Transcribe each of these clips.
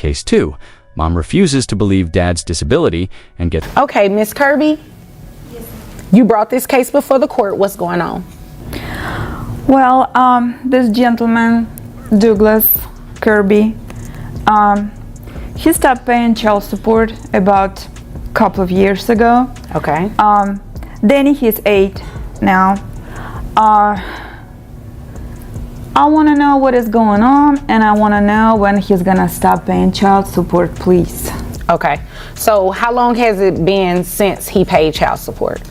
Case 2. Mom refuses to believe dad's disability and gets... Okay, Miss Kirby, you brought this case before the court. What's going on? Well, this gentleman, Douglas Kirby, he stopped paying child support about a couple of years ago. Okay. Danny, he's 8 now. I want to know what is going on, and I want to know when he's gonna stop paying child support, please. Okay. So how long has it been since he paid child support?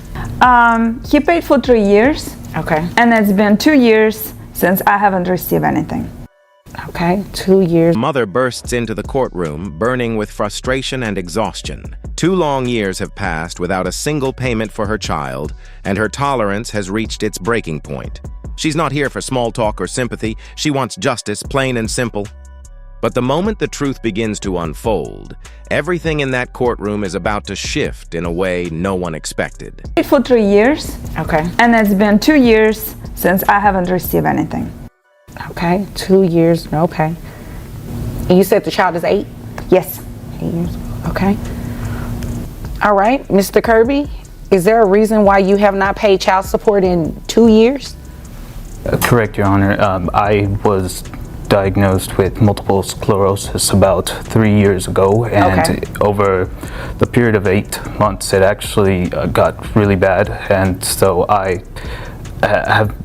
He paid for 3 years. Okay. And it's been 2 years since I haven't received anything. Okay, 2 years. Mother bursts into the courtroom, burning with frustration and exhaustion. 2 long years have passed without a single payment for her child, and her tolerance has reached its breaking point. She's not here for small talk or sympathy. She wants justice, plain and simple. But the moment the truth begins to unfold, everything in that courtroom is about to shift in a way no one expected. For 3 years. Okay. And it's been 2 years since I haven't received anything. Okay, 2 years, no pay. And you said the child is 8? Yes. 8 years, okay. All right, Mr. Kirby, is there a reason why you have not paid child support in 2 years? Correct, Your Honor. I was diagnosed with multiple sclerosis about 3 years ago, and over the period of 8 months it actually got really bad, and so I have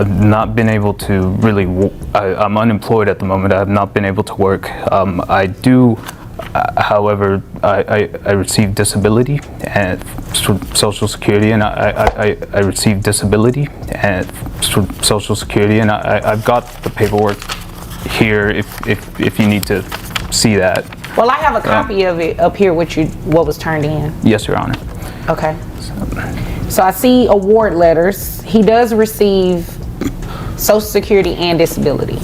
not been able to really, I'm unemployed at the moment. I have not been able to work. I do, however, I receive disability and Social Security, and I receive disability and Social Security, and I've got the paperwork here if you need to see that. Well, I have a copy of it up here with you, what was turned in. Yes, Your Honor. Okay. So I see award letters. He does receive Social Security and disability.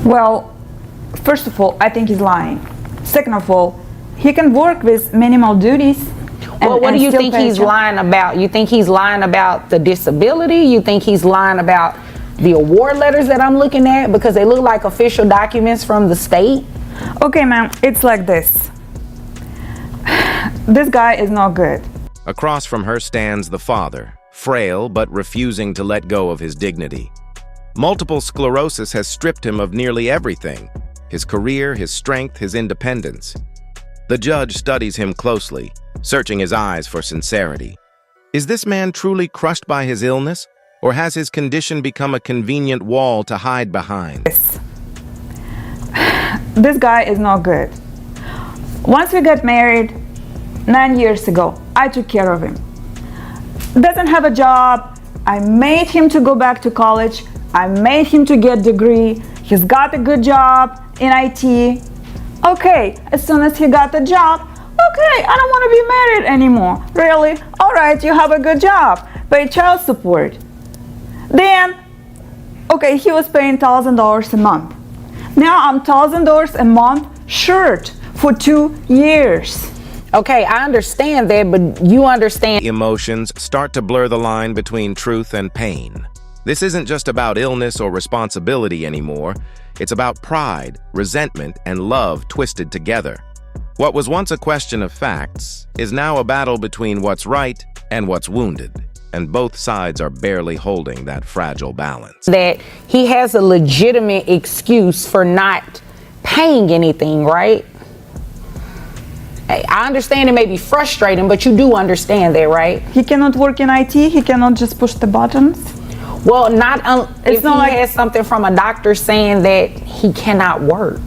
Well, first of all, I think he's lying. Second of all, he can work with minimal duties. Well, what do you think he's lying about? You think he's lying about the disability? You think he's lying about the award letters that I'm looking at because they look like official documents from the state? Okay, ma'am, it's like this. This guy is not good. Across from her stands the father, frail but refusing to let go of his dignity. Multiple sclerosis has stripped him of nearly everything: his career, his strength, his independence. The judge studies him closely, searching his eyes for sincerity. Is this man truly crushed by his illness, or has his condition become a convenient wall to hide behind? This guy is not good. Once we got married 9 years ago, I took care of him. Doesn't have a job. I made him to go back to college. I made him to get a degree. He's got a good job in IT. Okay, as soon as he got the job, okay, I don't want to be married anymore. Really? All right, you have a good job. Pay child support. Then, okay, he was paying $1,000 a month. Now I'm $1,000 a month short for 2 years. Okay, I understand that, but you understand. Emotions start to blur the line between truth and pain. This isn't just about illness or responsibility anymore. It's about pride, resentment, and love twisted together. What was once a question of facts is now a battle between what's right and what's wounded, and both sides are barely holding that fragile balance. That he has a legitimate excuse for not paying anything, right? I understand it may be frustrating, but you do understand that, right? He cannot work in IT. He cannot just push the buttons. Well, not if not he like has something from a doctor saying that he cannot work.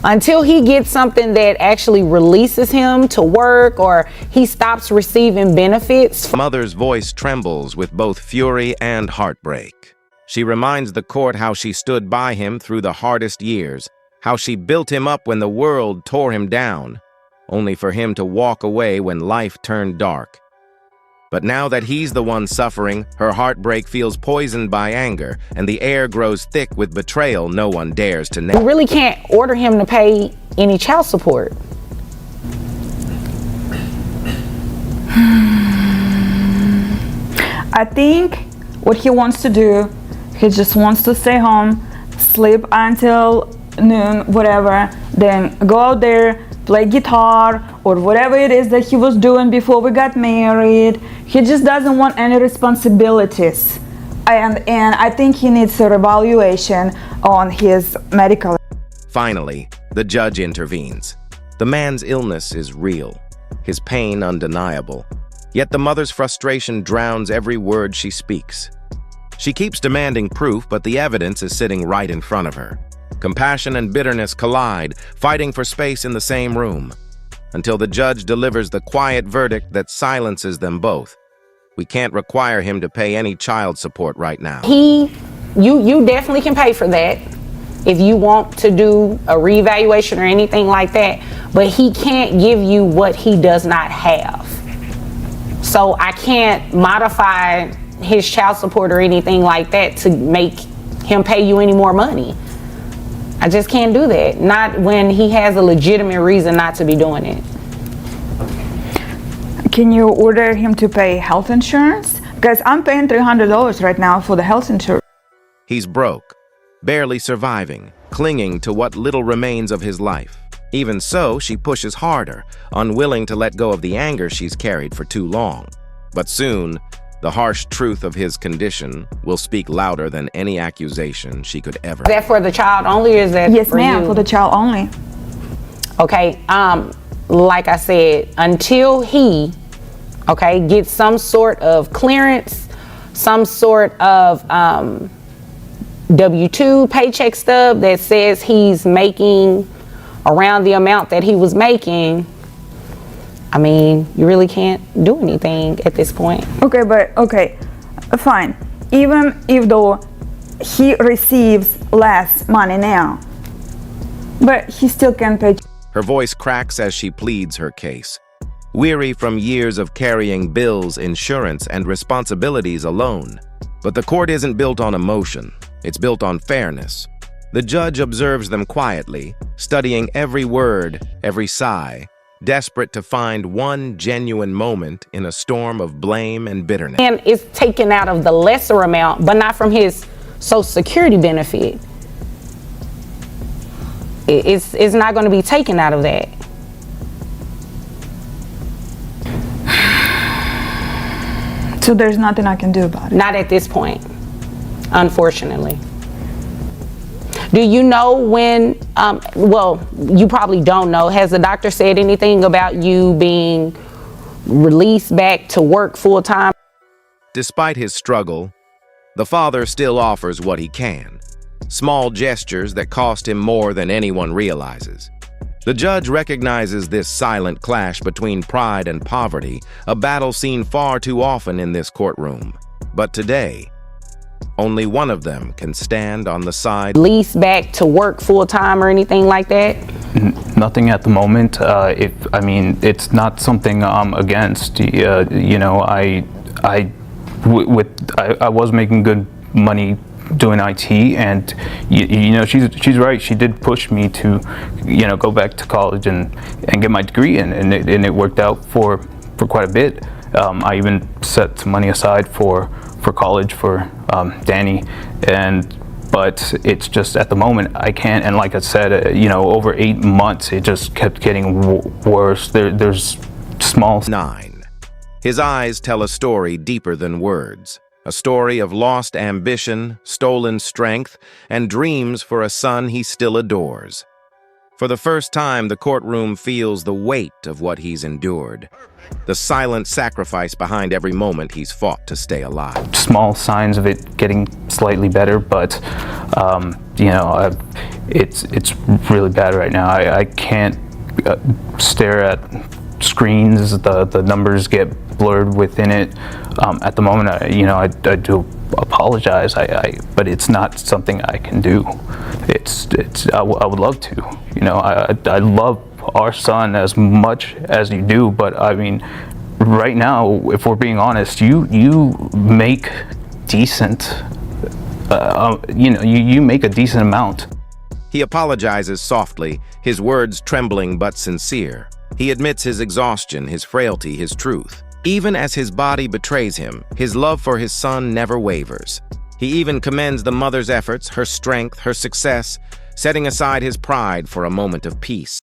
Until he gets something that actually releases him to work or he stops receiving benefits. Mother's voice trembles with both fury and heartbreak. She reminds the court how she stood by him through the hardest years, how she built him up when the world tore him down, only for him to walk away when life turned dark. But now that he's the one suffering, her heartbreak feels poisoned by anger, and the air grows thick with betrayal no one dares to name. You really can't order him to pay any child support. I think what he wants to do, he just wants to stay home sleep until noon, whatever, then go out there, play guitar or whatever it is that he was doing before we got married. He just doesn't want any responsibilities. And I think he needs a reevaluation on his medical. Finally, the judge intervenes. The man's illness is real, his pain undeniable. Yet the mother's frustration drowns every word she speaks. She keeps demanding proof, but the evidence is sitting right in front of her. Compassion and bitterness collide, fighting for space in the same room, until the judge delivers the quiet verdict that silences them both. We can't require him to pay any child support right now. You definitely can pay for that if you want to do a reevaluation or anything like that, but he can't give you what he does not have. So I can't modify his child support or anything like that to make him pay you any more money. I just can't do that. Not when he has a legitimate reason not to be doing it. Can you order him to pay health insurance? Because I'm paying $300 right now for the health insurance. He's broke, barely surviving, clinging to what little remains of his life. Even so, she pushes harder, unwilling to let go of the anger she's carried for too long. But soon, the harsh truth of his condition will speak louder than any accusation she could ever. Is that for the child only, or is that Yes, for ma'am, you? for the child only. Okay, like I said, until he, gets some sort of clearance, some sort of W-2 paycheck stub that says he's making around the amount that he was making, I mean, you really can't do anything at this point. Okay, fine. Even if though he receives less money now, but he still can pay. Her voice cracks as she pleads her case. Weary from years of carrying bills, insurance, and responsibilities alone. But the court isn't built on emotion. It's built on fairness. The judge observes them quietly, studying every word, every sigh, desperate to find one genuine moment in a storm of blame and bitterness. And it's taken out of the lesser amount, but not from his Social Security benefit. It's not going to be taken out of that. So there's nothing I can do about it. Not at this point, unfortunately. Do you know when, well, you probably don't know, has the doctor said anything about you being released back to work full time? Despite his struggle, the father still offers what he can. Small gestures that cost him more than anyone realizes. The judge recognizes this silent clash between pride and poverty, a battle seen far too often in this courtroom. But today, only one of them can stand on the side. Release back to work full time or anything like that? Nothing at the moment. It's not something I'm against. I was making good money doing IT, and she's right. She did push me to, go back to college and get my degree, and it worked out for quite a bit. I even set some money aside for college for Danny, but it's just at the moment I can't. And like I said, over 8 months it just kept getting worse. There's small. 9. His eyes tell a story deeper than words. A story of lost ambition, stolen strength, and dreams for a son he still adores. For the first time, the courtroom feels the weight of what he's endured. The silent sacrifice behind every moment he's fought to stay alive. Small signs of it getting slightly better, but it's really bad right now. I can't stare at screens. The numbers get blurred within it. At the moment, I do apologize. But it's not something I can do. I would love to. I love our son as much as you do, but I mean, right now, if we're being honest, you make decent. You make a decent amount. He apologizes softly, his words trembling but sincere. He admits his exhaustion, his frailty, his truth. Even as his body betrays him, his love for his son never wavers. He even commends the mother's efforts, her strength, her success, setting aside his pride for a moment of peace.